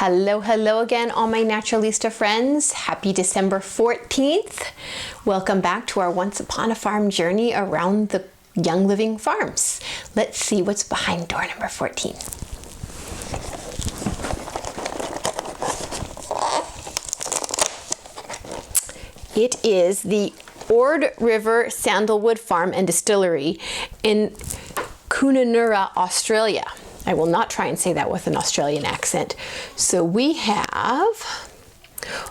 Hello, hello again, all my Naturalista friends. Happy December 14th. Welcome back to our Once Upon a Farm journey around the Young Living Farms. Let's see what's behind door number 14. It is the Ord River Sandalwood Farm and Distillery in Kununurra, Australia. I will not try and say that with an Australian accent. So we have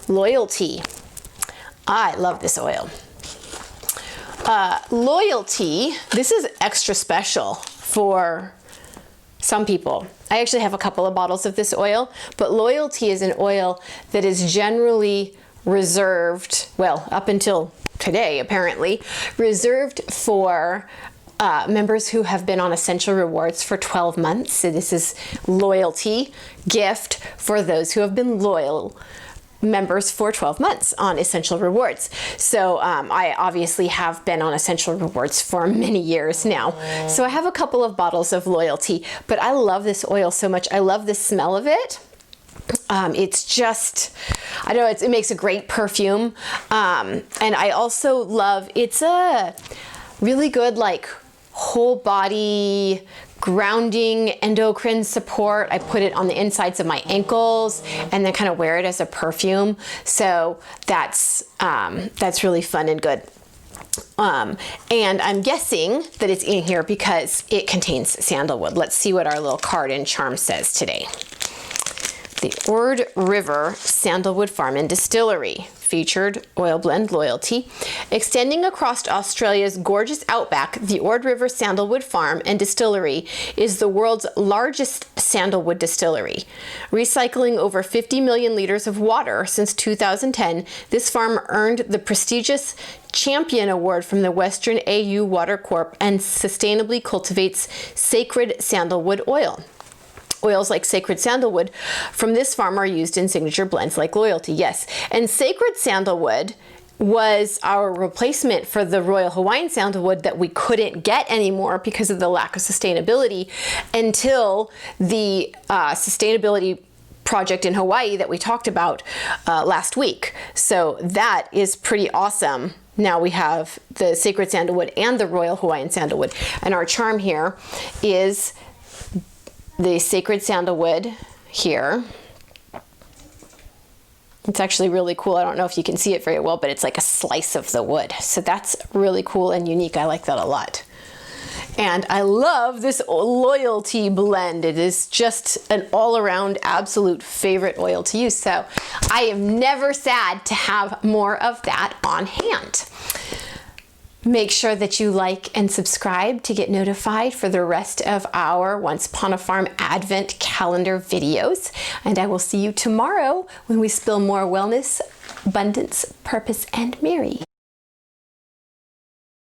Loyalty. I love this oil. Loyalty, this is extra special for some people. I actually have a couple of bottles of this oil, but Loyalty is an oil that is generally reserved, well, up until today apparently, reserved for members who have been on Essential Rewards for 12 months. So this is Loyalty gift for those who have been loyal members for 12 months on Essential Rewards. So I obviously have been on Essential Rewards for many years now. So I have a couple of bottles of Loyalty, but I love this oil so much. I love the smell of it. It's just, I don't know, it makes a great perfume. And I also love, it's a really good like whole body grounding endocrine support. I put it on the insides of my ankles and then kind of wear it as a perfume. So that's really fun and good. And I'm guessing that it's in here because it contains sandalwood. Let's see what our little card and charm says today. The Ord River Sandalwood Farm and Distillery, featured oil blend Loyalty. Extending across Australia's gorgeous outback, the Ord River Sandalwood Farm and Distillery is the world's largest sandalwood distillery. Recycling over 50 million liters of water since 2010, this farm earned the prestigious Champion Award from the Western AU Water Corp and sustainably cultivates sacred sandalwood oil. Oils like Sacred Sandalwood from this farm are used in signature blends like Loyalty, yes. And Sacred Sandalwood was our replacement for the Royal Hawaiian Sandalwood that we couldn't get anymore because of the lack of sustainability until the sustainability project in Hawaii that we talked about last week. So that is pretty awesome. Now we have the Sacred Sandalwood and the Royal Hawaiian Sandalwood. And our charm here is the Sacred Sandalwood here. It's actually really cool. I don't know if you can see it very well, but it's like a slice of the wood. So that's really cool and unique. I like that a lot. And I love this Loyalty blend. It is just an all-around absolute favorite oil to use. So I am never sad to have more of that on hand. Make sure that you like and subscribe to get notified for the rest of our Once Upon a Farm Advent calendar videos. And I will see you tomorrow when we spill more wellness, abundance, purpose, and Mary.